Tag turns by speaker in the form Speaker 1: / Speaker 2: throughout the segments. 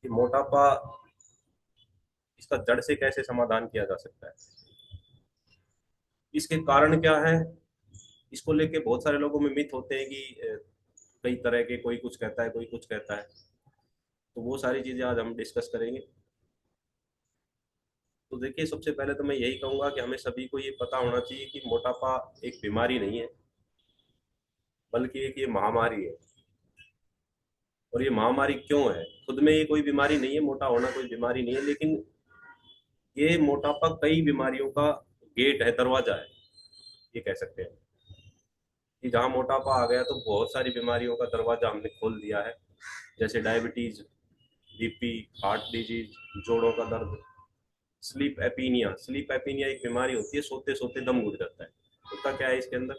Speaker 1: कि मोटापा, इसका जड़ से कैसे समाधान किया जा सकता है, इसके कारण क्या है। इसको लेके बहुत सारे लोगों में मिथ होते हैं कि कई तरह के, कोई कुछ कहता है कोई कुछ कहता है। तो वो सारी चीजें आज हम डिस्कस करेंगे। तो देखिए, सबसे पहले तो मैं यही कहूंगा कि हमें सभी को ये पता होना चाहिए कि मोटापा एक बीमारी नहीं है, बल्कि एक ये महामारी है। और ये महामारी क्यों है? खुद में ये कोई बीमारी नहीं है, मोटा होना कोई बीमारी नहीं है, लेकिन ये मोटापा कई बीमारियों का गेट है, दरवाजा है, ये कह सकते हैं। कि जहाँ मोटापा आ गया तो बहुत सारी बीमारियों का दरवाजा हमने खोल दिया है। जैसे डायबिटीज, बीपी, हार्ट डिजीज, जोड़ों का दर्द, स्लीप एपीनिया। स्लीप एपीनिया एक बीमारी होती है, सोते सोते दम घुट जाता है। होता क्या है इसके अंदर?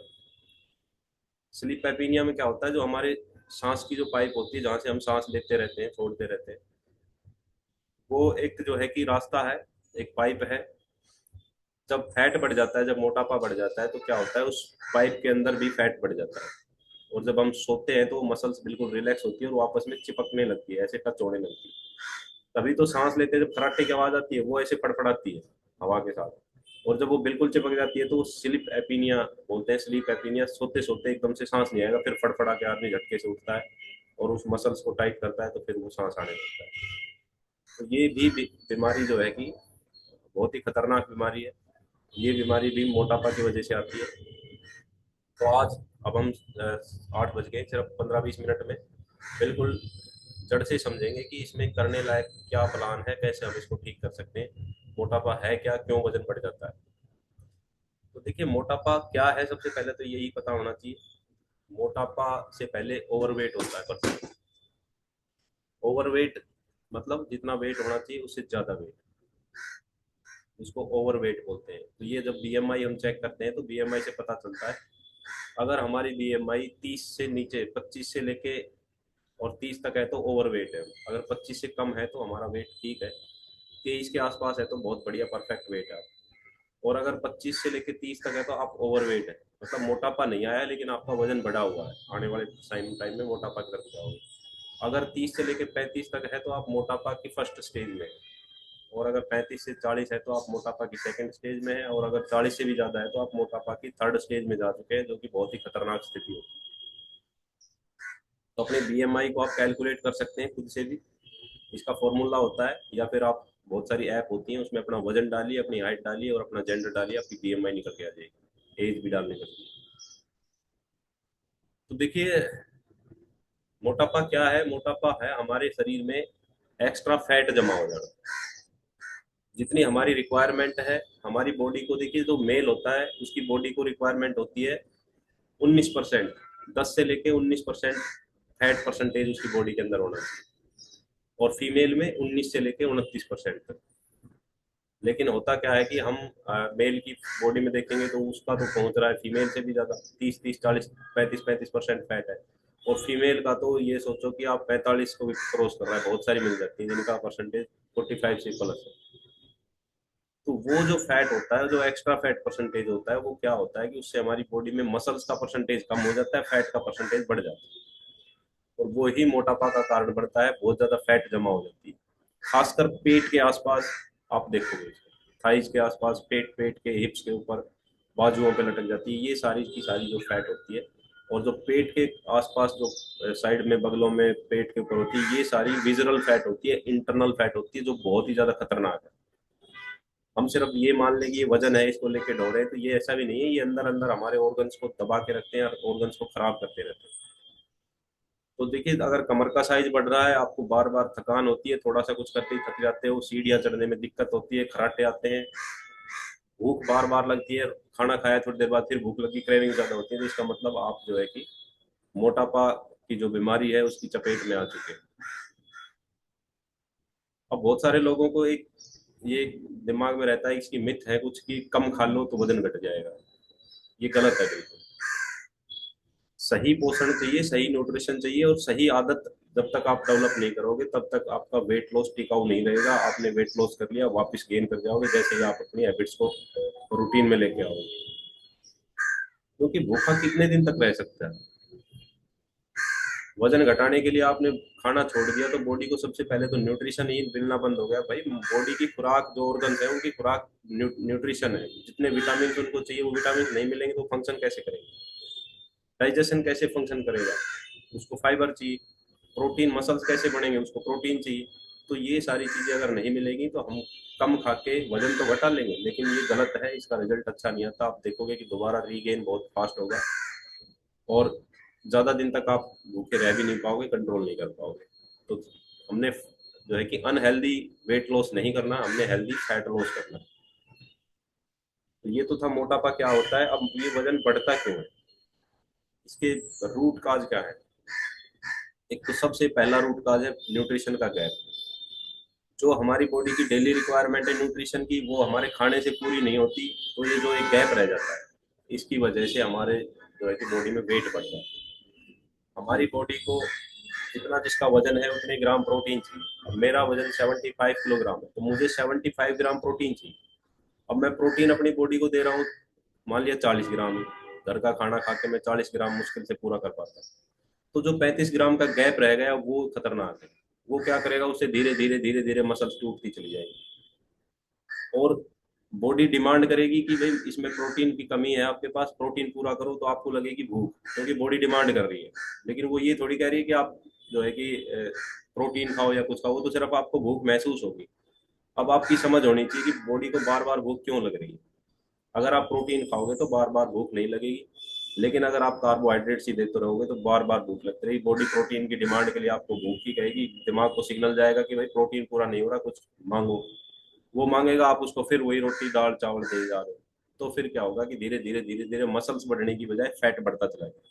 Speaker 1: स्लीप एपीनिया में क्या होता है, जो हमारे सांस की जो पाइप होती है, जहाँ से हम सांस लेते रहते हैं छोड़ते रहते हैं, वो एक जो है कि रास्ता है, एक पाइप है। जब फैट बढ़ जाता है, जब मोटापा बढ़ जाता है, तो क्या होता है, उस पाइप के अंदर भी फैट बढ़ जाता है। और जब हम सोते हैं तो मसल्स बिल्कुल रिलैक्स होती है और वो आपस में चिपकने लगती है, ऐसे टच होने लगती है। तभी तो सांस लेते हैं, जब खराटे की आवाज आती है, वो ऐसे फड़फड़ाती है हवा के साथ। और जब वो बिल्कुल चिपक जाती है तो वो स्लीप एपीनिया बोलते हैं। स्लीप एपीनिया, सोते सोते एकदम से सांस नहीं आएगा, फिर फड़फड़ा के आदमी झटके से उठता है और उस मसल्स को टाइट करता है, तो फिर वो सांस आने लगता है। तो ये भी बीमारी जो है कि बहुत ही खतरनाक बीमारी है। ये बीमारी भी मोटापा की वजह से आती है। तो आज, अब हम 8 बज गए, सिर्फ 15-20 मिनट में बिल्कुल जड़ से समझेंगे कि इसमें करने लायक क्या प्लान है, कैसे हम इसको ठीक कर सकते हैं। मोटापा है क्या, क्यों वजन बढ़ जाता है? तो देखिए, मोटापा क्या है, सबसे पहले तो यही पता होना चाहिए। मोटापा से पहले ओवरवेट होता है पर्सन। ओवरवेट मतलब जितना वेट होना चाहिए उससे ज्यादा वेट, इसको ओवरवेट बोलते हैं। तो ये जब बीएमआई हम चेक करते हैं तो बीएमआई से पता चलता है। अगर हमारी बीएमआई 30 से नीचे, 25 से लेके और 30 तक है तो ओवरवेट है। अगर 25 से कम है तो हमारा वेट ठीक है। 23 के आसपास है तो बहुत बढ़िया, परफेक्ट वेट है। और अगर 25 से लेके 30 तक है तो आप ओवरवेट है, मतलब मोटापा नहीं आया लेकिन आपका वजन बढ़ा हुआ है, आने वाले टाइम में मोटापा की तरफ जाओगे। अगर 30 से लेके 35 तक है तो आप मोटापा की फर्स्ट स्टेज में है। और अगर 35 से 40 है तो आप मोटापा की सेकंड स्टेज में है। और अगर 40 से भी ज्यादा है तो आप मोटापा की थर्ड स्टेज में जा चुके हैं, जो कि बहुत ही खतरनाक स्थिति होती है। तो अपने बीएमआई को आप कैलकुलेट कर सकते हैं खुद से भी। इसका फॉर्मूला होता है, या फिर आप, बहुत सारी ऐप होती हैं, उसमें अपना वजन डालिए, अपनी हाइट डालिए और अपना जेंडर डालिए, आपकी बीएमआई निकल के आ जाएगी, एज भी डालने पड़ती है। तो देखिए, मोटापा क्या है? मोटापा है हमारे शरीर में एक्स्ट्रा फैट जमा हो जाना। जितनी हमारी रिक्वायरमेंट है, हमारी बॉडी को देखिए, जो मेल होता है उसकी बॉडी को रिक्वायरमेंट होती है 19%, 10 से लेके 19% फैट परसेंटेज उसकी बॉडी के अंदर होना चाहिए। और फीमेल में 19 से लेके 29% तक। लेकिन होता क्या है कि हम मेल की बॉडी में देखेंगे तो उसका तो पहुंच रहा है फीमेल से भी ज्यादा, 30-30, 40, 35-35% फैट है। और फीमेल का तो ये सोचो कि आप 45 को भी क्रॉस कर रहा है, बहुत सारी मिल जाती है जिनका परसेंटेज 45 से प्लस है। तो वो जो फैट होता है, जो एक्स्ट्रा फैट परसेंटेज होता है, वो क्या होता है कि उससे हमारी बॉडी में मसल्स का परसेंटेज कम हो जाता है, फैट का परसेंटेज बढ़ जाता है। और वो ही मोटापा का कारण बढ़ता है, बहुत ज्यादा फैट जमा हो जाती है। खासकर पेट के आसपास आप देखोगे, थाइज के आसपास, पेट पेट के हिप्स के ऊपर, बाजुओं पे लटक जाती है, ये सारी की सारी जो फैट होती है। और जो पेट के आसपास, जो साइड में, बगलों में, पेट के ऊपर होती है, ये सारी विजरल फैट होती है, इंटरनल फैट होती है, जो बहुत ही ज्यादा खतरनाक है। हम सिर्फ ये मान लें कि ये वजन है, इसको लेके दौड़े हैं, तो ये ऐसा भी नहीं है। ये अंदर अंदर हमारे ऑर्गन्स को दबा के रखते हैं और ऑर्गन्स को खराब करते रहते हैं। तो देखिए, अगर कमर का साइज बढ़ रहा है, आपको बार बार थकान होती है, थोड़ा सा कुछ करते ही थक जाते हो, सीढ़ियाँ चढ़ने में दिक्कत होती है, खराटे आते हैं, भूख बार बार लगती है, खाना खाया थोड़ी देर बाद फिर भूख लगी, क्रेविंग ज्यादा होती है, तो इसका मतलब आप जो है कि मोटापा की जो बीमारी है उसकी चपेट में आ चुके हैं। अब बहुत सारे लोगों को एक ये दिमाग में रहता है, इसकी मिथ है कुछ कि कम खा लो तो वजन घट जाएगा। ये गलत है बिल्कुल। सही पोषण चाहिए, सही न्यूट्रिशन चाहिए, और सही आदत जब तक आप डेवलप नहीं करोगे तब तक आपका वेट लॉस टिकाऊ नहीं रहेगा। आपने वेट लॉस कर लिया, वापस गेन कर जाओगे जैसे ही आप अपनी हैबिट्स को रूटीन में लेके आओगे। क्योंकि भूखा कितने दिन तक रह सकता है? वजन घटाने के लिए आपने खाना छोड़ दिया तो बॉडी को सबसे पहले तो न्यूट्रिशन ही मिलना बंद हो गया। भाई बॉडी की खुराक, जो ऑर्गन्स है उनकी खुराक न्यूट्रिशन है। जितने विटामिन उनको चाहिए वो विटामिन नहीं मिलेंगे तो फंक्शन कैसे करेंगे, डाइजेशन कैसे फंक्शन करेगा, उसको फाइबर चाहिए। प्रोटीन, मसल्स कैसे बढ़ेंगे, उसको प्रोटीन चाहिए। तो ये सारी चीजें अगर नहीं मिलेगी तो हम कम खा के वजन तो घटा लेंगे, लेकिन ये गलत है, इसका रिजल्ट अच्छा नहीं आता। आप देखोगे कि दोबारा रीगेन बहुत फास्ट होगा और ज्यादा दिन तक आप भूखे रह भी नहीं पाओगे, कंट्रोल नहीं कर पाओगे। तो हमने जो है कि अनहेल्दी वेट लॉस नहीं करना, हमने हेल्दी फैट लॉस करना। तो ये तो था मोटापा क्या होता है। अब ये वजन बढ़ता क्यों है, इसके रूट काज क्या है। एक तो सबसे पहला रूट काज है न्यूट्रिशन का गैप। जो हमारी बॉडी की डेली रिक्वायरमेंट है न्यूट्रिशन की, वो हमारे खाने से पूरी नहीं होती। तो ये जो एक गैप रह जाता है, इसकी वजह से हमारे जो है कि बॉडी में वेट बढ़ता है। हमारी बॉडी को जितना जिसका वजन है उतने ग्राम प्रोटीन चाहिए। अब मेरा वजन 75 किलोग्राम है, तो मुझे 75 ग्राम प्रोटीन चाहिए। अब मैं प्रोटीन अपनी बॉडी को दे रहा हूँ, मान लिया 40 ग्राम ही। घर का खाना खा के मैं 40 ग्राम मुश्किल से पूरा कर पाता। तो जो 35 ग्राम का गैप रह गया वो खतरनाक है। वो क्या करेगा, उससे धीरे धीरे धीरे धीरे मसल्स टूटती चली जाएगी और बॉडी डिमांड करेगी कि भाई इसमें प्रोटीन की कमी है, आपके पास प्रोटीन पूरा करो। तो आपको लगेगी भूख, क्योंकि बॉडी डिमांड कर रही है। लेकिन वो ये थोड़ी कह रही है कि आप जो है कि प्रोटीन खाओ या कुछ खाओ, वो तो सिर्फ आपको भूख महसूस होगी। अब आपकी समझ होनी चाहिए कि बॉडी को बार बार भूख क्यों लग रही है। अगर आप प्रोटीन खाओगे तो बार बार भूख नहीं लगेगी, लेकिन अगर आप कार्बोहाइड्रेट्स ही देते रहोगे तो बार बार भूख लगती रहेगी। बॉडी प्रोटीन की डिमांड के लिए आपको भूख ही कहेगी, दिमाग को सिग्नल जाएगा कि भाई प्रोटीन पूरा नहीं हो रहा, कुछ मांगो। वो मांगेगा, आप उसको फिर वही रोटी दाल चावल दे जा रहे हो। तो फिर क्या होगा कि धीरे धीरे धीरे धीरे मसल्स बढ़ने की बजाय फैट बढ़ता चला जाएगा।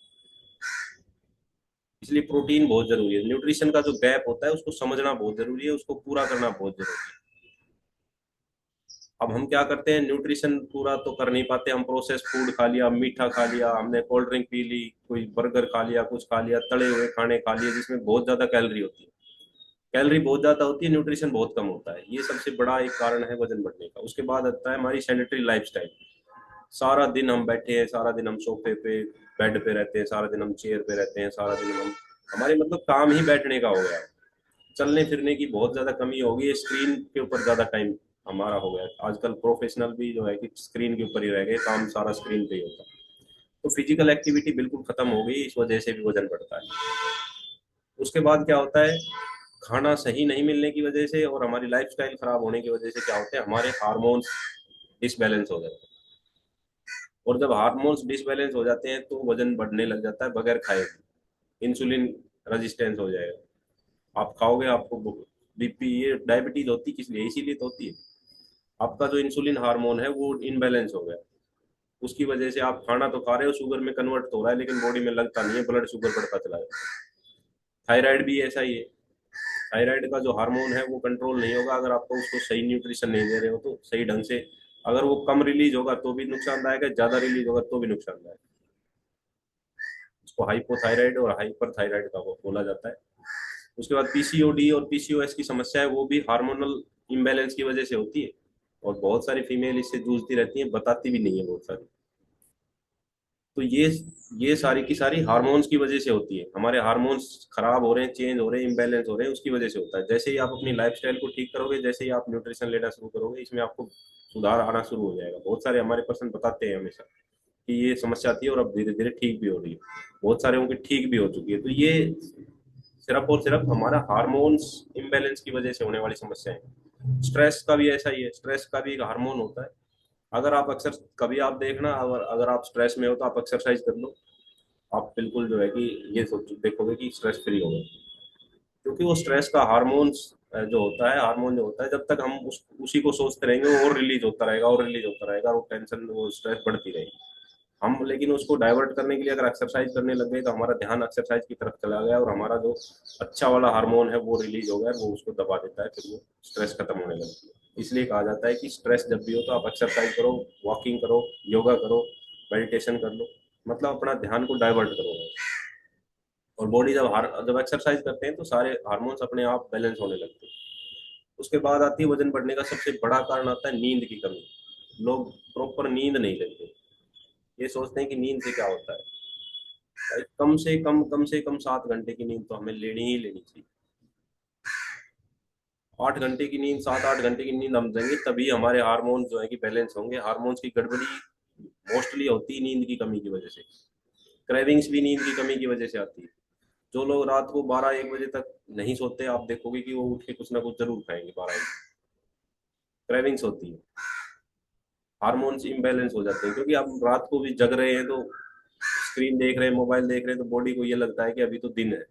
Speaker 1: इसलिए प्रोटीन बहुत जरूरी है। न्यूट्रिशन का जो गैप होता है उसको समझना बहुत जरूरी है, उसको पूरा करना बहुत जरूरी है। अब हम क्या करते हैं, न्यूट्रिशन पूरा तो कर नहीं पाते। हम प्रोसेस फूड खा लिया, मीठा खा लिया, हमने कोल्ड ड्रिंक पी ली, कोई बर्गर खा लिया, कुछ खा लिया, तले हुए खाने खा लिए जिसमें बहुत ज्यादा कैलोरी होती है। कैलोरी बहुत ज्यादा होती है, न्यूट्रिशन बहुत कम होता है। ये सबसे बड़ा एक कारण है वजन बढ़ने का। उसके बाद आता है हमारी सैनिटरी लाइफस्टाइल। सारा दिन हम बैठे हैं, सारा दिन हम सोफे पे बेड पे रहते हैं, सारा दिन हम चेयर पे रहते हैं, सारा दिन हम, हमारे मतलब काम ही बैठने का हो गया। चलने फिरने की बहुत ज्यादा कमी हो गई है, स्क्रीन के ऊपर ज्यादा टाइम हमारा हो गया। आजकल प्रोफेशनल भी जो है कि स्क्रीन के ऊपर ही रह गए, काम सारा स्क्रीन पे ही होता है। तो फिजिकल एक्टिविटी बिल्कुल खत्म हो गई, इस वजह से भी वजन बढ़ता है। उसके बाद क्या होता है, खाना सही नहीं मिलने की वजह से और हमारी लाइफस्टाइल खराब होने की वजह से क्या होता है, हमारे हार्मोन्स डिसबैलेंस हो जाते हैं। और जब हार्मोन्स डिसबैलेंस हो जाते हैं तो वजन बढ़ने लग जाता है बगैर खाए। इंसुलिन रेजिस्टेंस हो जाएगा। आप खाओगे, आपको बीपी, ये डायबिटीज होती किस लिए, इसीलिए तो होती है। आपका जो इंसुलिन हार्मोन है वो इनबैलेंस हो गया। उसकी वजह से आप खाना तो खा रहे हो, शुगर में कन्वर्ट तो हो रहा है, लेकिन बॉडी में लगता नहीं है, ब्लड शुगर बढ़ता चला जाता है। थायराइड भी ऐसा ही है। थायराइड का जो हार्मोन है वो कंट्रोल नहीं होगा अगर आपको उसको सही न्यूट्रिशन नहीं दे रहे हो तो सही ढंग से। अगर वो कम रिलीज होगा तो भी नुकसानदायक है, ज्यादा रिलीज होगा तो भी नुकसानदायक है। उसको हाइपोथायराइड और हाइपर थायराइड का वो बोला जाता है। उसके बाद पीसीओडी और पीसीओएस की समस्या है, वो भी हार्मोनल इम्बैलेंस की वजह से होती है। और बहुत सारी फीमेल इससे जूझती रहती हैं, बताती भी नहीं है बहुत सारी। तो ये सारी की सारी हार्मोन्स की वजह से होती है। हमारे हार्मोन्स खराब हो रहे हैं, चेंज हो रहे हैं, इम्बैलेंस हो रहे हैं, उसकी वजह से होता है। जैसे ही आप अपनी लाइफस्टाइल को ठीक करोगे, जैसे ही आप न्यूट्रिशन लेना शुरू करोगे, इसमें आपको सुधार आना शुरू हो जाएगा। बहुत सारे हमारे पर्सन बताते हैं हमेशा कि ये समस्या थी और अब धीरे धीरे ठीक भी हो रही है। बहुत सारे उनकी ठीक भी हो चुकी है। तो ये सिर्फ और सिर्फ हमारा हार्मोन्स इम्बैलेंस की वजह से होने वाली समस्या है। स्ट्रेस का भी ऐसा ही है, स्ट्रेस का भी एक हार्मोन होता है। अगर आप अक्सर कभी आप देखना, अगर अगर आप स्ट्रेस में हो तो आप एक्सरसाइज कर लो, आप बिल्कुल जो है कि ये सोच देखोगे कि स्ट्रेस फ्री हो गए। क्योंकि वो स्ट्रेस का हार्मोन्स जो होता है, हार्मोन जो होता है, जब तक हम उसी को सोचते रहेंगे वो और रिलीज होता रहेगा और रिलीज होता रहेगा, और वो टेंशन, वो स्ट्रेस बढ़ती रहेगी। हम लेकिन उसको डाइवर्ट करने के लिए अगर एक्सरसाइज करने लग गए तो हमारा ध्यान एक्सरसाइज की तरफ चला गया और हमारा जो अच्छा वाला हार्मोन है वो रिलीज हो गया, वो उसको दबा देता है, फिर वो स्ट्रेस खत्म होने लगती है। इसलिए कहा जाता है कि स्ट्रेस जब भी हो तो आप एक्सरसाइज करो, वॉकिंग करो, योगा करो, मेडिटेशन कर लो, मतलब अपना ध्यान को डाइवर्ट करो। और बॉडी जब एक्सरसाइज करते हैं तो सारे हार्मोन्स अपने आप बैलेंस होने लगते हैं। उसके बाद आती है वजन बढ़ने का सबसे बड़ा कारण आता है नींद की कमी। लोग प्रॉपर नींद नहीं लेते। ये सोचते हैं कि नींद से क्या होता है। भाई कम से कम 7 घंटे की नींद तो हमें लेनी ही लेनी चाहिए। 8 घंटे की नींद, 7-8 घंटे की नींद हम देंगे तभी हमारे हार्मोन जो है कि बैलेंस होंगे। हार्मोन्स की गड़बड़ी मोस्टली होती है नींद की कमी की वजह से। क्रेविंग्स भी नींद की कमी की वजह से आती है। जो लोग रात को 12-1 बजे तक नहीं सोते, आप देखोगे कि वो उठ के कुछ ना कुछ जरूर खाएंगे 12 1। क्रेविंग्स होती है, हार्मोन्स इम्बैलेंस हो जाते हैं, क्योंकि आप रात को भी जग रहे हैं तो स्क्रीन देख रहे हैं, मोबाइल देख रहे हैं, तो बॉडी को ये लगता है कि अभी तो दिन है।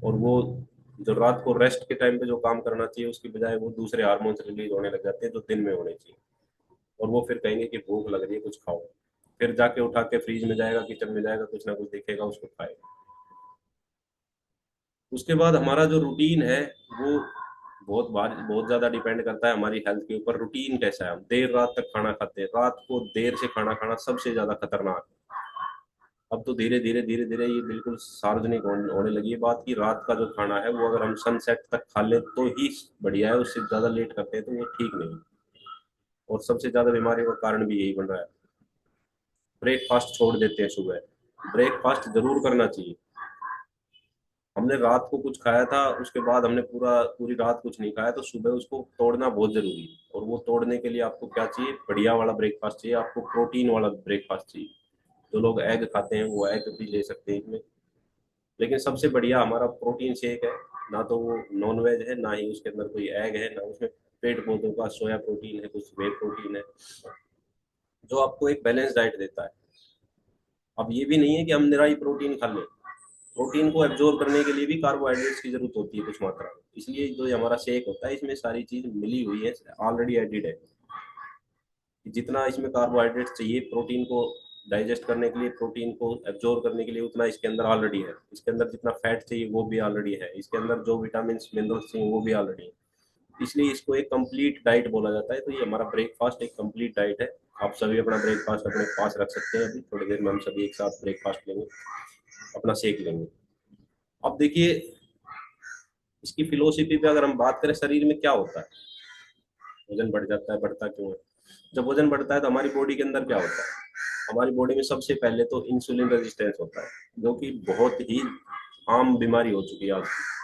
Speaker 1: और वो जो रात को रेस्ट के टाइम पे जो काम करना चाहिए उसकी बजाय वो दूसरे हार्मोन्स रिलीज होने लग जाते हैं जो दिन में होने चाहिए। और वो फिर कहेंगे कि भूख लग रही है कुछ खाओ, फिर जाके उठा के फ्रीज में जाएगा, किचन में जाएगा, कुछ ना कुछ देखेगा, उसको खाएगा। उसके बाद हमारा जो रूटीन है वो बहुत ज्यादा डिपेंड करता है हमारी हेल्थ के ऊपर। रूटीन कैसा है, हम देर रात तक खाना खाते हैं, रात को देर से खाना खाना सबसे ज्यादा खतरनाक है। अब तो धीरे धीरे ये बिल्कुल सार्वजनिक होने लगी है बात की, रात का जो खाना है वो अगर हम सनसेट तक खा ले तो ही बढ़िया है, उससे ज्यादा लेट करते हैं तो वो ठीक नहीं। और सबसे ज्यादा बीमारियों का कारण भी यही बन रहा है। ब्रेकफास्ट छोड़ देते हैं सुबह, ब्रेकफास्ट जरूर करना चाहिए। हमने रात को कुछ खाया था, उसके बाद हमने पूरी रात कुछ नहीं खाया, तो सुबह उसको तोड़ना बहुत जरूरी है। और वो तोड़ने के लिए आपको क्या चाहिए, बढ़िया वाला ब्रेकफास्ट चाहिए, आपको प्रोटीन वाला ब्रेकफास्ट चाहिए। जो लोग एग खाते हैं वो एग भी ले सकते हैं इसमें, लेकिन सबसे बढ़िया हमारा प्रोटीन शेक है। ना तो वो नॉन वेज है, ना ही उसके अंदर कोई एग है, ना उसमें पेड़ पौधों का सोया प्रोटीन है, कुछ वे प्रोटीन है, जो आपको एक बैलेंस डाइट देता है। अब ये भी नहीं है कि हम निरा ही प्रोटीन खा लें, प्रोटीन को एब्जॉर्ब करने के लिए भी कार्बोहाइड्रेट्स की जरूरत होती है कुछ मात्रा में। इसलिए जो ये हमारा शेक होता है इसमें सारी चीज मिली हुई है, ऑलरेडी एडिड है। जितना इसमें कार्बोहाइड्रेट चाहिए प्रोटीन को डाइजेस्ट करने के लिए, प्रोटीन को एब्जॉर्ब करने के लिए, उतना इसके अंदर ऑलरेडी है। इसके अंदर जितना फैट चाहिए वो भी ऑलरेडी है, इसके अंदर जो विटामिन मिनरल्स चाहिए वो भी ऑलरेडी है। इसलिए इसको एक कंप्लीट डाइट बोला जाता है। तो ये हमारा ब्रेकफास्ट एक कंप्लीट डाइट है। आप सभी अपना ब्रेकफास्ट अपने पास रख सकते हैं, अभी थोड़ी देर में हम सभी एक साथ ब्रेकफास्ट लेंगे, अपना सेक लेंगे। अब देखिए, इसकी फिलोसफी पे अगर हम बात करें, शरीर में क्या होता है, वजन बढ़ जाता है, बढ़ता क्यों है? जब वजन बढ़ता है तो हमारी बॉडी के अंदर क्या होता है, हमारी बॉडी में सबसे पहले तो इंसुलिन रेजिस्टेंस होता है, जो कि बहुत ही आम बीमारी हो चुकी है आज की।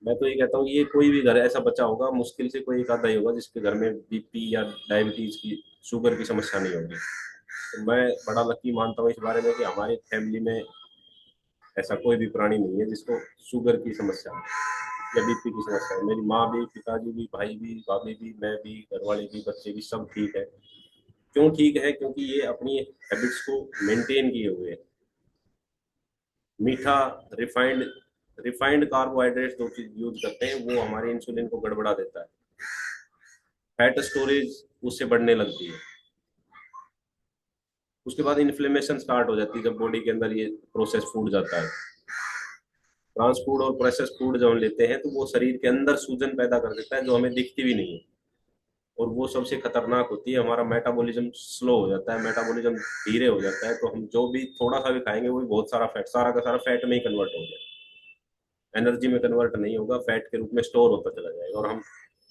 Speaker 1: मैं तो ये कहता हूँ कि ये कोई भी घर ऐसा बचा होगा, मुश्किल से कोई एक आधा ही होगा जिसके घर में बीपी या डायबिटीज की, शुगर की समस्या नहीं होगी। तो मैं बड़ा लकी मानता हूँ इस बारे में कि हमारी फैमिली में ऐसा कोई भी प्राणी नहीं है जिसको शुगर की समस्या है या बीपी की समस्या है। मेरी माँ भी, पिताजी भी, भाई भी, भाभी भी, मैं भी, घर वाले भी, बच्चे भी, सब ठीक है। क्यों ठीक है? क्योंकि ये अपनी हैबिट्स को मेंटेन किए हुए हैं। मीठा, रिफाइंड रिफाइंड कार्बोहाइड्रेट जो चीज यूज करते हैं वो हमारे इंसुलिन को गड़बड़ा देता है। फैट स्टोरेज उससे बढ़ने लगती है। उसके बाद इन्फ्लेमेशन स्टार्ट हो जाती है जब बॉडी के अंदर ये प्रोसेस फूड जाता है। ट्रांस फूड और प्रोसेस फूड जब हम लेते हैं तो वो शरीर के अंदर सूजन पैदा कर देता है जो हमें दिखती भी नहीं है। और वो सबसे खतरनाक होती है, हमारा मेटाबॉलिज्म स्लो हो जाता है, मेटाबॉलिज्म धीरे हो जाता है, तो हम जो भी थोड़ा सा भी खाएंगे वो भी बहुत सारा फैट, सारा का सारा फैट में ही कन्वर्ट हो जाए, एनर्जी में कन्वर्ट नहीं होगा, फैट के रूप में स्टोर होता चला जाएगा। और हम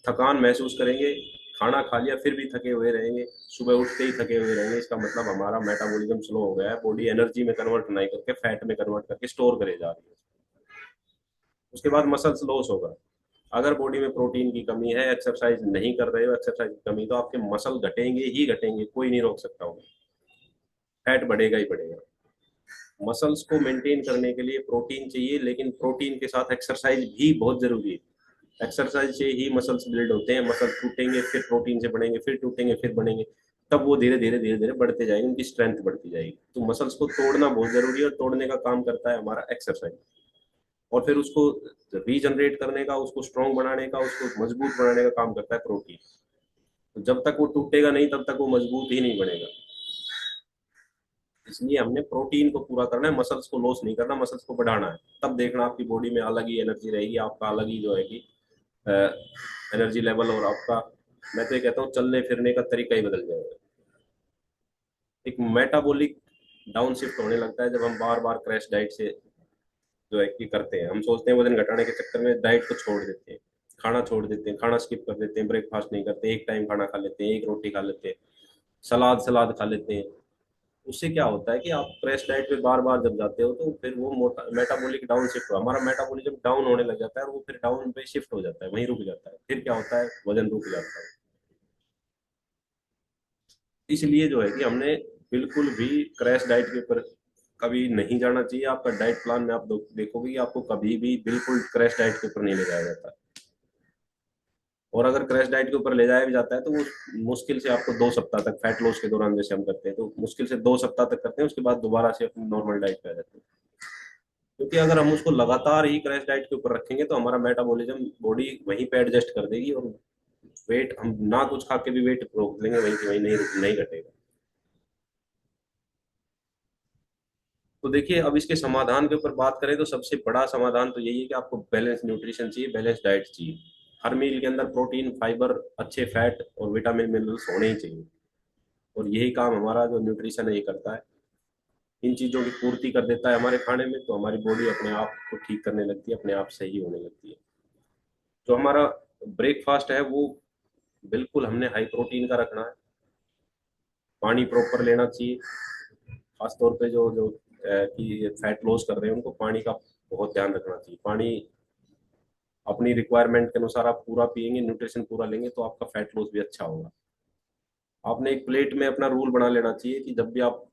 Speaker 1: थकान महसूस करेंगे, खाना खा लिया फिर भी थके हुए रहेंगे, सुबह उठते ही थके हुए रहेंगे। इसका मतलब हमारा मेटाबॉलिज्म स्लो हो गया है, बॉडी एनर्जी में कन्वर्ट नहीं करके फैट में कन्वर्ट करके स्टोर करे जा रही है। उसके बाद मसल्स लॉस होगा। अगर बॉडी में प्रोटीन की कमी है, एक्सरसाइज नहीं कर रहे हो, एक्सरसाइज की कमी, तो आपके मसल घटेंगे ही घटेंगे, कोई नहीं रोक सकता उन्हें, फैट बढ़ेगा ही बढ़ेगा। मसल्स को मेंटेन करने के लिए प्रोटीन चाहिए, लेकिन प्रोटीन के साथ एक्सरसाइज भी बहुत जरूरी है। एक्सरसाइज से ही मसल्स बिल्ड होते हैं, मसल टूटेंगे फिर प्रोटीन से बढ़ेंगे, फिर टूटेंगे फिर बढ़ेंगे, तब वो धीरे धीरे बढ़ते जाएंगे, उनकी स्ट्रेंथ बढ़ती जाएगी। तो मसल्स को तोड़ना बहुत जरूरी है, और तोड़ने का काम करता है हमारा एक्सरसाइज। और फिर उसको रीजनरेट करने का, उसको स्ट्रॉन्ग बनाने का, उसको मजबूत बनाने का काम करता है प्रोटीन। तो जब तक वो टूटेगा नहीं तब तक वो मजबूत ही नहीं बनेगा। इसलिए हमने प्रोटीन को पूरा करना है, मसल्स को लॉस नहीं करना, मसल्स को बढ़ाना है। तब देखना आपकी बॉडी में अलग ही एनर्जी रहेगी, आपका अलग ही जो है कि एनर्जी लेवल, और आपका, मैं तो ये कहता हूँ, चलने फिरने का तरीका ही बदल जाएगा। एक मेटाबॉलिक डाउन शिफ्ट होने लगता है जब हम बार बार क्रैश डाइट से जो है कि करते हैं। हम सोचते हैं वजन घटाने के चक्कर में डाइट को छोड़ देते हैं, खाना छोड़ देते हैं, खाना स्किप कर देते हैं, ब्रेकफास्ट नहीं करते, एक टाइम खाना खा लेते हैं, एक रोटी खा लेते हैं, सलाद सलाद खा लेते हैं। उससे क्या होता है कि आप क्रैश डाइट पे बार बार जब जाते हो तो फिर वो मोटा मेटाबॉलिक डाउन शिफ्ट हो, हमारा मेटाबॉलिज्म डाउन होने लग जाता है और वो फिर डाउन पे शिफ्ट हो जाता है, वहीं रुक जाता है, फिर क्या होता है वजन रुक जाता है। इसलिए जो है कि हमने बिल्कुल भी क्रैश डाइट के ऊपर कभी नहीं जाना चाहिए। आपका डाइट प्लान में आप देखोगे कि आपको कभी भी बिल्कुल क्रैश डाइट के ऊपर नहीं ले जाया जाता। और अगर क्रैश डाइट के ऊपर ले जाया भी जाता है तो वो मुश्किल से आपको 2 सप्ताह तक, फैट लॉस के दौरान जैसे हम करते हैं तो मुश्किल से 2 सप्ताह तक करते हैं, उसके बाद दोबारा से अपनी नॉर्मल डाइट पे आ जाते हैं। क्योंकि अगर हम उसको लगातार ही क्रैश डाइट के ऊपर रखेंगे तो हमारा मेटाबॉलिज्म बॉडी वहीं पे एडजस्ट कर देगी और वेट हम ना कुछ खा के भी वेट रोक लेंगे, वहीं की वहीं नहीं नहीं घटेगा। तो देखिए अब इसके समाधान के ऊपर बात करें तो सबसे बड़ा समाधान तो यही है कि आपको बैलेंस न्यूट्रिशन चाहिए, बैलेंस डाइट चाहिए। हर मील के अंदर प्रोटीन, फाइबर, अच्छे फैट और विटामिन मिनरल्स होने ही चाहिए। और यही काम हमारा जो न्यूट्रिशन है ये करता है, इन चीज़ों की पूर्ति कर देता है हमारे खाने में, तो हमारी बॉडी अपने आप को ठीक करने लगती है, अपने आप सही होने लगती है। जो हमारा ब्रेकफास्ट है वो बिल्कुल हमने हाई प्रोटीन का रखना है। पानी प्रॉपर लेना चाहिए, खासतौर पे जो जो कि फैट लॉस कर रहे हैं उनको पानी का बहुत ध्यान रखना चाहिए। पानी अपनी रिक्वायरमेंट के अनुसार आप पूरा पिएंगे, न्यूट्रिशन पूरा लेंगे तो आपका फैट लॉस भी अच्छा होगा। आपने एक प्लेट में अपना रूल बना लेना चाहिए कि जब भी आप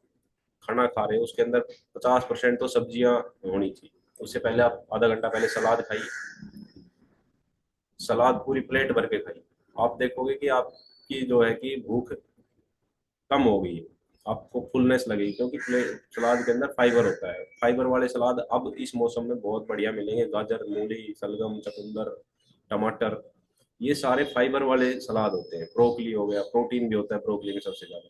Speaker 1: खाना खा रहे हो उसके अंदर 50% तो सब्जियां होनी चाहिए। उससे पहले आप आधा घंटा पहले सलाद खाइए, सलाद पूरी प्लेट भर के खाइए। आप देखोगे कि आपकी जो है कि भूख कम हो गई है, आपको फुलनेस लगेगी, क्योंकि सलाद के अंदर फाइबर होता है। फाइबर वाले सलाद अब इस मौसम में बहुत बढ़िया मिलेंगे, गाजर, मूली, सलगम, चकुंदर, टमाटर, ये सारे फाइबर वाले सलाद होते हैं। ब्रोकली हो गया, प्रोटीन भी होता है ब्रोकली में सबसे ज्यादा।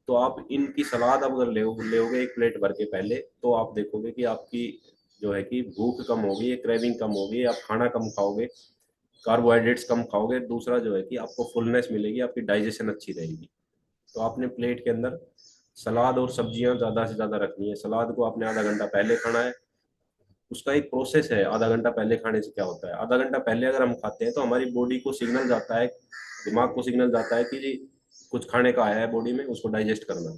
Speaker 1: तो आप इनकी सलाद अब अगर लेोगे एक प्लेट भर के पहले, तो आप देखोगे कि आपकी जो है कि भूख कम होगी, क्रेविंग कम होगी, आप खाना कम खाओगे, कार्बोहाइड्रेट्स कम खाओगे। दूसरा जो है कि आपको फुलनेस मिलेगी, आपकी डाइजेशन अच्छी रहेगी। तो आपने प्लेट के अंदर सलाद और सब्जियां ज्यादा से ज्यादा रखनी है। सलाद को आपने आधा घंटा पहले खाना है। उसका एक प्रोसेस है, आधा घंटा पहले खाने से क्या होता है, आधा घंटा पहले अगर हम खाते हैं तो हमारी बॉडी को सिग्नल जाता है, दिमाग को सिग्नल जाता है कि जी कुछ खाने का आया है बॉडी में, उसको डाइजेस्ट करना है।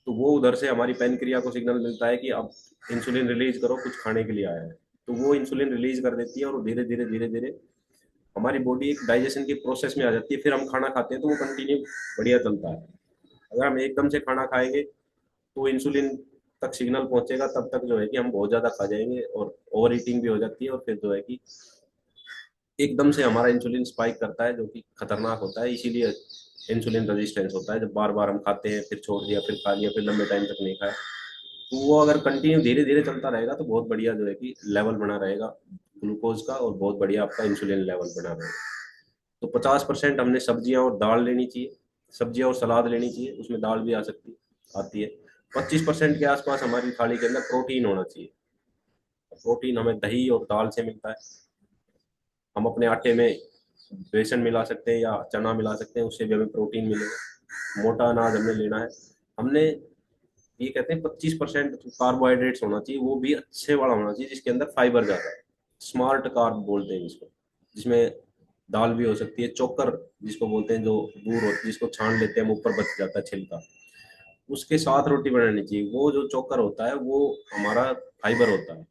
Speaker 1: तो वो उधर से हमारी पेनक्रिया को सिग्नल मिलता है कि अब इंसुलिन रिलीज करो, कुछ खाने के लिए आया है। तो वो इंसुलिन रिलीज कर देती है और धीरे धीरे धीरे धीरे हमारी बॉडी एक डाइजेशन की प्रोसेस में आ जाती है। फिर हम खाना खाते हैं तो वो कंटिन्यू बढ़िया चलता है। अगर हम एकदम से खाना खाएंगे तो इंसुलिन तक सिग्नल पहुंचेगा, तब तक जो है कि हम बहुत ज्यादा खा जाएंगे और ओवर ईटिंग भी हो जाती है, और फिर जो है कि एकदम से हमारा इंसुलिन स्पाइक करता है, जो कि खतरनाक होता है। इसीलिए इंसुलिन रेजिस्टेंस होता है, जब बार बार हम खाते हैं, फिर छोड़ दिया, फिर खा लिया, फिर लंबे टाइम तक नहीं खाया। तो वो अगर कंटिन्यू धीरे धीरे चलता रहेगा तो बहुत बढ़िया जो है कि लेवल बना रहेगा ग्लूकोज का, और बहुत बढ़िया आपका इंसुलिन लेवल बना रहेगा। तो 50% हमने सब्जियां और दाल लेनी चाहिए, सब्जियां और सलाद लेनी चाहिए, उसमें दाल भी आ सकती आती है। 25% के आसपास हमारी थाली के अंदर प्रोटीन होना चाहिए। प्रोटीन हमें दही और दाल से मिलता है। हम अपने आटे में बेसन मिला सकते हैं या चना मिला सकते हैं, उससे भी हमें प्रोटीन मिलेगा। मोटा अनाज हमें लेना है। हमने ये कहते हैं 25% कार्बोहाइड्रेट्स होना चाहिए, वो भी अच्छे वाला होना चाहिए जिसके अंदर फाइबर ज्यादा है। स्मार्ट कार्ब बोलते हैं जिसको, जिसमें दाल भी हो सकती है, चोकर जिसको बोलते हैं, जो दूर होती है जिसको छान लेते हैं, हम ऊपर बच जाता है छिलका, उसके साथ रोटी बनानी चाहिए। वो जो चोकर होता है वो हमारा फाइबर होता है।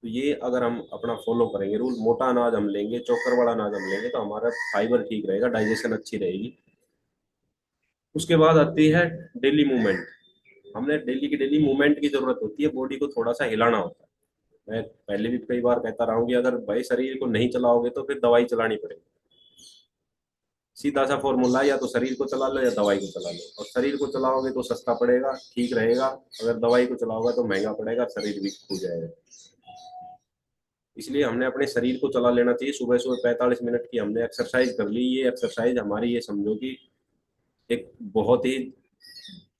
Speaker 1: तो ये अगर हम अपना फॉलो करेंगे रूल, मोटा अनाज हम लेंगे, चोकर वाला अनाज हम लेंगे, तो हमारा फाइबर ठीक रहेगा, डाइजेशन अच्छी रहेगी। उसके बाद आती है डेली मूवमेंट। हमने डेली की डेली मूवमेंट की जरूरत होती है, बॉडी को थोड़ा सा हिलाना होता है। मैं पहले भी कई बार कहता रहा हूँ कि अगर भाई शरीर को नहीं चलाओगे तो फिर दवाई चलानी पड़ेगी। सीधा सा फॉर्मूला, या तो शरीर को चला लो या दवाई को चला लो। और शरीर को चलाओगे तो सस्ता पड़ेगा, ठीक रहेगा। अगर दवाई को चलाओगे तो महंगा पड़ेगा, शरीर भी खो जाएगा। इसलिए हमने अपने शरीर को चला लेना चाहिए। सुबह सुबह 45 मिनट की हमने एक्सरसाइज कर ली। ये एक्सरसाइज हमारी, ये समझो कि एक बहुत ही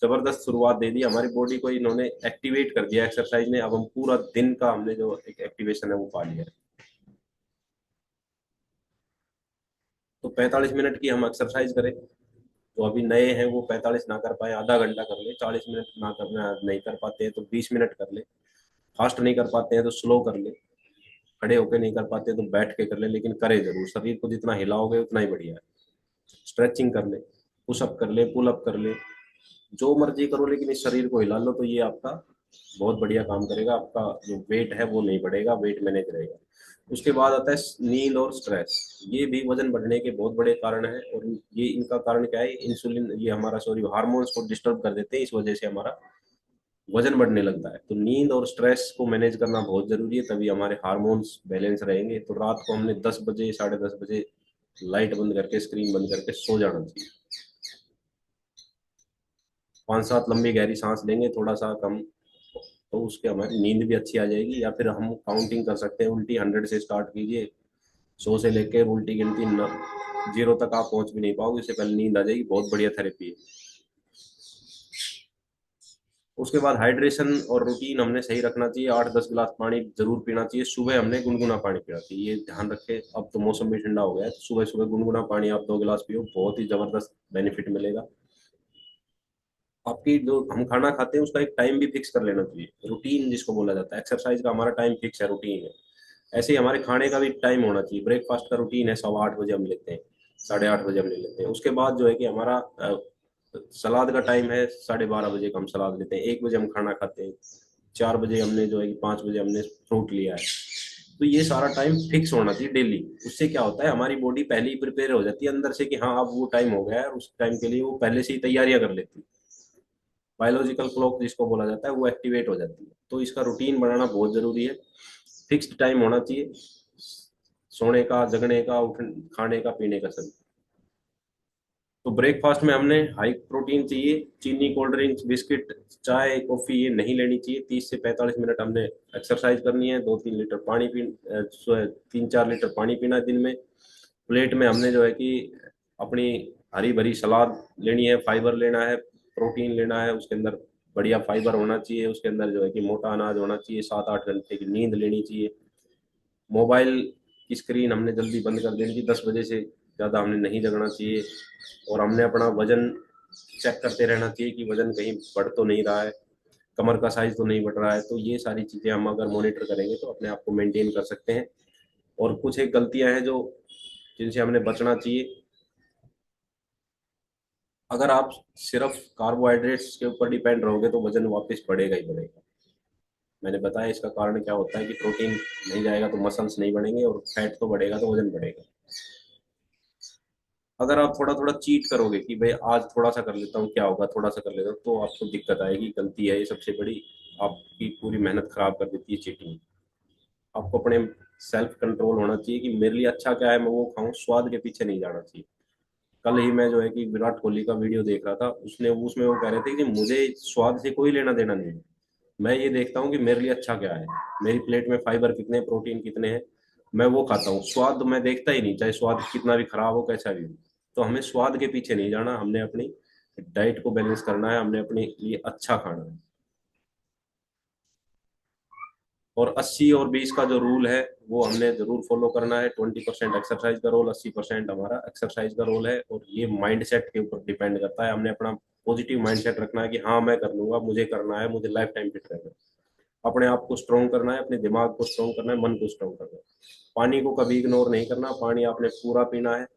Speaker 1: जबरदस्त शुरुआत दे दी हमारी बॉडी को, इन्होंने एक्टिवेट कर दिया एक्सरसाइज ने। अब हम पूरा दिन का हमने जो एक एक्टिवेशन है वो पा लिया है। तो 45 मिनट की हम एक्सरसाइज करें। जो अभी नए हैं वो 45 ना कर पाए, आधा घंटा कर ले। 40 मिनट ना करना नहीं कर पाते हैं तो 20 मिनट कर ले। फास्ट नहीं कर पाते हैं तो स्लो कर ले। खड़े होके नहीं कर पाते तो बैठ के कर ले, लेकिन करे जरूर। शरीर को जितना हिलाओगे उतना ही बढ़िया है। स्ट्रेचिंग कर ले, पुशअप कर ले, पुल अप कर ले, जो मर्जी करो लेकिन इस शरीर को हिला लो तो ये आपका बहुत बढ़िया काम करेगा। आपका जो वेट है वो नहीं बढ़ेगा, वेट मैनेज रहेगा। उसके बाद आता है नींद और स्ट्रेस। ये भी वजन बढ़ने के बहुत बड़े कारण है। और ये इनका कारण क्या है, इंसुलिन, ये हमारा सॉरी हार्मोन्स को डिस्टर्ब कर देते हैं, इस वजह से हमारा वजन बढ़ने लगता है। तो नींद और स्ट्रेस को मैनेज करना बहुत जरूरी है, तभी हमारे हार्मोन्स बैलेंस रहेंगे। तो रात को हमने 10 बजे, 10:30 बजे लाइट बंद करके, स्क्रीन बंद करके सो जाना चाहिए। 5-7 लंबी गहरी सांस लेंगे थोड़ा सा कम, तो उसके हमारी नींद भी अच्छी आ जाएगी। या फिर हम काउंटिंग कर सकते हैं, उल्टी 100 से स्टार्ट कीजिए, 100 से लेके उल्टी गिनती 0 तक आप पहुंच भी नहीं पाओगे, इससे पहले नींद आ जाएगी। बहुत बढ़िया थेरेपी है। उसके बाद हाइड्रेशन और रूटीन हमने सही रखना चाहिए। 8-10 गिलास पानी जरूर पीना चाहिए। सुबह हमने गुनगुना पानी पीना चाहिए, ये ध्यान रखें। अब तो मौसम भी ठंडा हो गया है, तो सुबह सुबह गुनगुना पानी आप 2 गिलास पियो, बहुत ही जबरदस्त बेनिफिट मिलेगा। आपकी जो हम खाना खाते हैं उसका एक टाइम भी फिक्स कर लेना चाहिए, रूटीन जिसको बोला जाता है। एक्सरसाइज का हमारा टाइम फिक्स है, रूटीन है। ऐसे ही हमारे खाने का भी टाइम होना चाहिए। ब्रेकफास्ट का रूटीन है, 8:15 बजे हम लेते हैं, 8:30 बजे हम ले लेते हैं। उसके बाद जो है कि हमारा सलाद का टाइम है, 12:30 बजे का हम सलाद लेते हैं। 1 बजे हम खाना खाते हैं, 4 बजे हमने जो है कि 5 बजे हमने फ्रूट लिया है। तो ये सारा टाइम फिक्स होना चाहिए डेली। उससे क्या होता है, हमारी बॉडी पहले ही प्रिपेयर हो जाती है अंदर से कि हाँ अब वो टाइम हो गया है, और उस टाइम के लिए वो पहले से ही तैयारियां कर लेती है। बायोलॉजिकल क्लॉक जिसको बोला जाता है वो एक्टिवेट हो जाती है। तो इसका रूटीन बनाना बहुत जरूरी है। फिक्स्ड टाइम होना चाहिए सोने का, जगने का, खाने का, पीने का, सभी। तो ब्रेकफास्ट में हमने हाई प्रोटीन चाहिए। चीनी, कोल्ड ड्रिंक्स, बिस्किट, चाय, कॉफी ये नहीं लेनी चाहिए। 30 से 45 मिनट हमने एक्सरसाइज करनी है। 2-3 लीटर पानी पी 3-4 लीटर पानी पीना है दिन में। प्लेट में हमने जो है कि अपनी हरी भरी सलाद लेनी है, फाइबर लेना है, प्रोटीन लेना है। उसके अंदर बढ़िया फाइबर होना चाहिए। उसके अंदर जो है कि मोटा अनाज होना चाहिए। 7-8 घंटे की नींद लेनी चाहिए। मोबाइल की स्क्रीन हमने जल्दी बंद कर देनी चाहिए। 10 बजे से ज़्यादा हमने नहीं जगना चाहिए। और हमने अपना वजन चेक करते रहना चाहिए कि वजन कहीं बढ़ तो नहीं रहा है, कमर का साइज तो नहीं बढ़ रहा है। तो ये सारी चीज़ें हम अगर मॉनिटर करेंगे तो अपने आप को मेंटेन कर सकते हैं। और कुछ एक गलतियां हैं जो जिनसे हमने बचना चाहिए। अगर आप सिर्फ कार्बोहाइड्रेट्स के ऊपर डिपेंड रहोगे तो वजन वापस बढ़ेगा ही बढ़ेगा। मैंने बताया इसका कारण क्या होता है कि प्रोटीन नहीं जाएगा तो मसल्स नहीं बढ़ेंगे, और फैट तो बढ़ेगा तो वजन बढ़ेगा। अगर आप थोड़ा थोड़ा चीट करोगे कि भाई आज थोड़ा सा कर लेता हूँ, क्या होगा, थोड़ा सा कर लेता हूँ, तो आपको दिक्कत आएगी। गलती है ये सबसे बड़ी, आपकी पूरी मेहनत खराब कर देती है चीटिंग। आपको अपने सेल्फ कंट्रोल होना चाहिए कि मेरे लिए अच्छा क्या है मैं वो खाऊं, स्वाद के पीछे नहीं जाना चाहिए। कल ही मैं जो है कि विराट कोहली का वीडियो देख रहा था, उसने उसमें वो कह रहे थे कि मुझे स्वाद से कोई लेना देना नहीं है, मैं ये देखता हूँ कि मेरे लिए अच्छा क्या है, मेरी प्लेट में फाइबर कितने, प्रोटीन कितने हैं, मैं वो खाता हूँ। स्वाद मैं देखता ही नहीं, चाहे स्वाद कितना भी खराब हो, कैसा भी हो। तो हमें स्वाद के पीछे नहीं जाना, हमने अपनी डाइट को बैलेंस करना है, हमने अपने लिए अच्छा खाना है। और 80 और 20 का जो रूल है वो हमने जरूर फॉलो करना है। 20% एक्सरसाइज का रोल, 80% हमारा एक्सरसाइज का रोल है। और ये माइंड सेट के ऊपर डिपेंड करता है। हमने अपना पॉजिटिव माइंड सेट रखना है कि हाँ मैं कर लूंगा, मुझे करना है, मुझे लाइफ टाइम फिट रहना है। अपने आप को स्ट्रॉन्ग करना है, अपने दिमाग को स्ट्रॉन्ग करना है, मन को स्ट्रॉन्ग करना है। पानी को कभी इग्नोर नहीं करना, पानी आपने पूरा पीना है।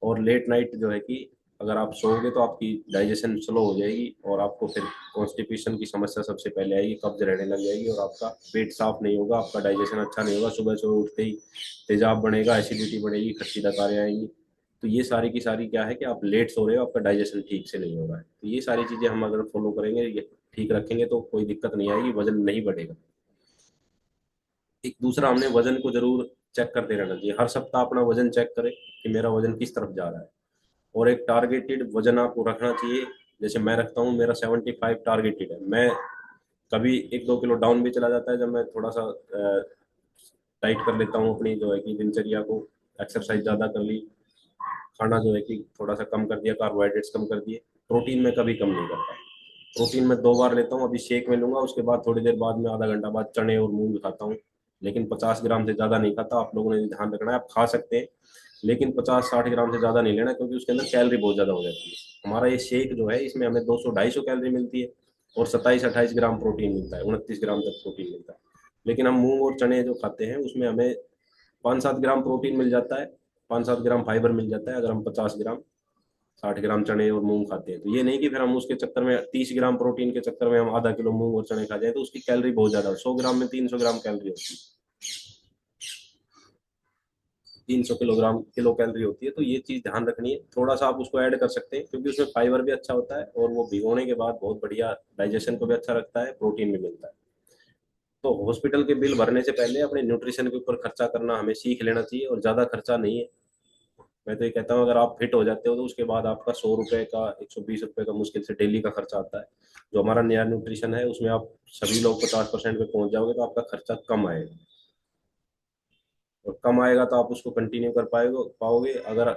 Speaker 1: और लेट नाइट जो है कि अगर आप सोओगे तो आपकी डाइजेशन स्लो हो जाएगी, और आपको फिर कॉन्स्टिपेशन की समस्या सबसे पहले आएगी, कब्ज रहने लग जाएगी, और आपका पेट साफ नहीं होगा, आपका डाइजेशन अच्छा नहीं होगा। सुबह सुबह उठते ही तेजाब बढ़ेगा, एसिडिटी बढ़ेगी, खट्टी डकारें आएंगी। तो ये सारी की सारी क्या है कि आप लेट सो रहे हो, आपका डाइजेशन ठीक से नहीं हो रहा है। तो ये सारी चीजें हम अगर फॉलो करेंगे, ये ठीक रखेंगे, तो कोई दिक्कत नहीं आएगी, वजन नहीं बढ़ेगा। एक दूसरा, हमने वजन को जरूर चेक करते रहना चाहिए। हर सप्ताह अपना वजन चेक करें कि मेरा वजन किस तरफ जा रहा है। और एक टारगेटेड वजन आपको रखना चाहिए। जैसे मैं रखता हूँ, मेरा 75 टारगेटेड है। मैं कभी 1-2 किलो डाउन भी चला जाता है जब मैं थोड़ा सा टाइट कर लेता हूँ अपनी जो है कि दिनचर्या को। एक्सरसाइज ज़्यादा कर ली, खाना जो है कि थोड़ा सा कम कर दिया, कार्बोहाइड्रेट्स कम कर दिए। प्रोटीन में कभी कम नहीं करता। प्रोटीन में 2 बार लेता हूँ, अभी शेक में लूंगा, उसके बाद थोड़ी देर बाद में, आधा घंटा बाद चने और मूंग खाता हूँ। लेकिन 50 ग्राम से ज़्यादा नहीं खाता। आप लोगों ने ध्यान रखना है, आप खा सकते हैं लेकिन 50-60 ग्राम से ज़्यादा नहीं लेना, क्योंकि उसके अंदर कैलोरी बहुत ज़्यादा हो जाती है। हमारा ये शेक जो है इसमें हमें 200-250 कैलोरी मिलती है, और 27-28 ग्राम प्रोटीन मिलता है, 29 ग्राम तक प्रोटीन मिलता है। लेकिन हम मूंग और चने जो खाते हैं उसमें हमें 5-7 ग्राम प्रोटीन मिल जाता है, 5-7 ग्राम फाइबर मिल जाता है, अगर हम 50 ग्राम 60 ग्राम चने और मूंग खाते हैं, तो ये नहीं कि फिर हम उसके चक्कर में 30 ग्राम प्रोटीन के चक्कर में हम आधा किलो मूंग और चने खा जाए, तो उसकी कैलोरी बहुत ज्यादा, 100 ग्राम में 300 ग्राम कैलोरी होती है, 300 किलो कैलोरी होती है। तो ये चीज ध्यान रखनी है, थोड़ा सा आप उसको ऐड कर सकते हैं, क्योंकि उसमें फाइबर भी अच्छा होता है और वो भिगोने के बाद बहुत बढ़िया डाइजेशन को भी अच्छा रखता है, प्रोटीन भी मिलता है। तो हॉस्पिटल के बिल भरने से पहले अपने न्यूट्रिशन के ऊपर खर्चा करना हमें सीख लेना चाहिए, और ज्यादा खर्चा नहीं है। मैं तो ये कहता हूँ, अगर आप फिट हो जाते हो तो उसके बाद आपका 100 रुपए का, 120 रुपए का मुश्किल से डेली का खर्चा आता है। जो हमारा नया न्यूट्रिशन है उसमें आप सभी लोग 50% पे पहुंच जाओगे, तो आपका खर्चा कम आएगा, और कम आएगा तो आप उसको कंटिन्यू कर पाएगा पाओगे। अगर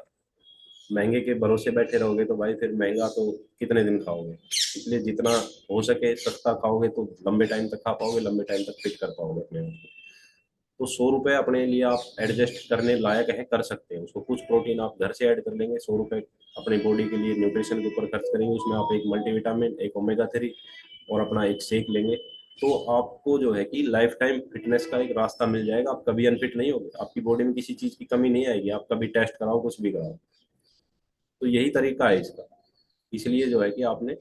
Speaker 1: महंगे के भरोसे बैठे रहोगे तो भाई फिर महंगा तो कितने दिन खाओगे। इसलिए जितना हो सके सस्ता खाओगे तो लंबे टाइम तक खा पाओगे, लंबे टाइम तक फिट कर पाओगे अपने आप को। तो 100 रुपये अपने लिए आप एडजस्ट करने लायक है, कर सकते हैं उसको। कुछ प्रोटीन आप घर से ऐड कर लेंगे, 100 रुपये अपनी बॉडी के लिए न्यूट्रिशन के ऊपर खर्च करेंगे, उसमें आप एक मल्टीविटामिन, एक ओमेगा 3 और अपना एक शेक लेंगे, तो आपको जो है कि लाइफ टाइम फिटनेस का एक रास्ता मिल जाएगा। आप कभी अनफिट नहीं होगे, आपकी बॉडी में किसी चीज की कमी नहीं आएगी, आप कभी टेस्ट कराओ, कुछ भी कराओ। तो यही तरीका है इसका। इसलिए जो है कि आपने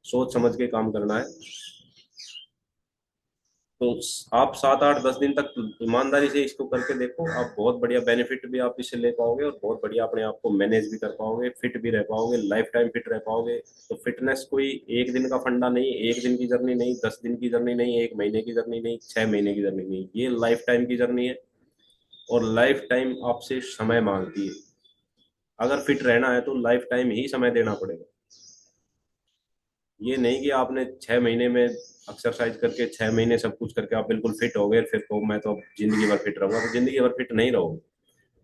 Speaker 1: सोच समझ के काम करना है। तो आप 7 8 10 दिन तक ईमानदारी से इसको करके देखो, आप बहुत बढ़िया बेनिफिट भी आप इससे ले पाओगे, और बहुत बढ़िया अपने आप को मैनेज भी कर पाओगे, फिट भी रह पाओगे, लाइफ टाइम फिट रह पाओगे। तो फिटनेस कोई एक दिन का फंडा नहीं, एक दिन की जर्नी नहीं, 10 दिन की जर्नी नहीं, एक महीने की जर्नी नहीं, 6 महीने की जर्नी नहीं, ये लाइफ टाइम की जर्नी है। और लाइफ टाइम आपसे समय मांगती है। अगर फिट रहना है तो लाइफ टाइम ही समय देना पड़ेगा। ये नहीं कि आपने 6 महीने में एक्सरसाइज करके, 6 महीने सब कुछ करके आप बिल्कुल फिट हो गए, फिर तो मैं तो अब जिंदगी भर फिट रहूंगा, तो जिंदगी भर फिट नहीं रहोगे।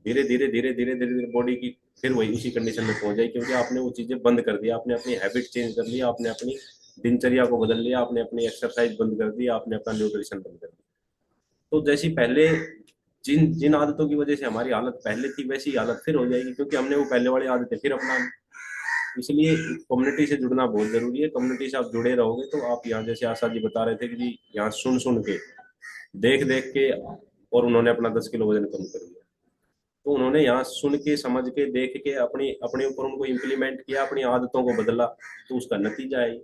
Speaker 1: धीरे धीरे धीरे धीरे धीरे धीरे बॉडी की फिर वही उसी कंडीशन में पहुंच जाए, क्योंकि आपने वो चीजें बंद कर दी, आपने अपनी हैबिट चेंज कर ली, आपने अपनी दिनचर्या को बदल लिया, आपने अपनी एक्सरसाइज बंद कर दी, आपने अपना न्यूट्रिशन बंद कर दिया। तो जैसी पहले जिन जिन आदतों की वजह से हमारी हालत पहले थी, वैसी हालत फिर हो जाएगी, क्योंकि हमने वो पहले वाली आदतें फिर अपना। इसलिए कम्युनिटी से जुड़ना बहुत जरूरी है। कम्युनिटी से आप जुड़े रहोगे तो आप यहाँ, जैसे आशा जी बता रहे थे कि जी यहाँ सुन सुन के, देख देख के, और उन्होंने अपना 10 किलो वजन कम कर दिया। तो उन्होंने यहाँ सुन के, समझ के, देख के, अपनी अपने ऊपर उनको इम्प्लीमेंट किया, अपनी आदतों को बदला, तो उसका नतीजा है।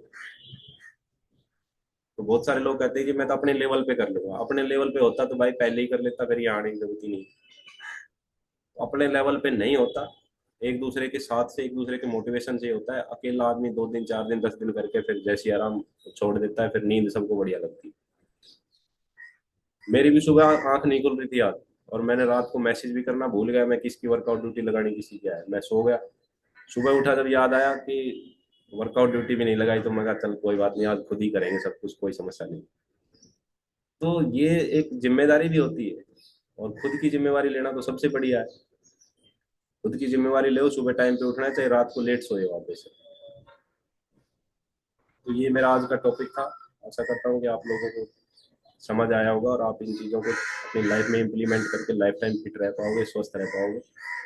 Speaker 1: तो बहुत सारे लोग कहते हैं कि मैं तो अपने लेवल पे कर लूंगा। अपने लेवल पे होता तो भाई पहले ही कर लेता, फिर यहाँ आने की जरूरत ही नहीं। अपने लेवल पे नहीं होता, एक दूसरे के साथ से, एक दूसरे के मोटिवेशन से होता है। अकेला आदमी 2 दिन 4 दिन 10 दिन करके फिर जैसी आराम छोड़ देता है, फिर नींद सबको बढ़िया लगती है। मेरी भी सुबह आंख नहीं खुल रही थी आज, और मैंने रात को मैसेज भी करना भूल गया, मैं किसकी वर्कआउट ड्यूटी लगानी, किसी क्या है, मैं सो गया। सुबह उठा जब याद आया कि वर्कआउट ड्यूटी भी नहीं लगाई, तो मैं कहा चल कोई बात नहीं, आज खुद ही करेंगे सब कुछ, कोई समस्या नहीं। तो ये एक जिम्मेदारी भी होती है, और खुद की जिम्मेवारी लेना तो सबसे बढ़िया है। खुद की जिम्मेवारी लो, सुबह टाइम पे उठना है, चाहे रात को लेट सोए वापस। तो ये मेरा आज का टॉपिक था। आशा करता हूँ कि आप लोगों को समझ आया होगा, और आप इन चीज़ों को अपनी लाइफ में इम्प्लीमेंट करके लाइफ टाइम फिट रह पाओगे, स्वस्थ रह पाओगे।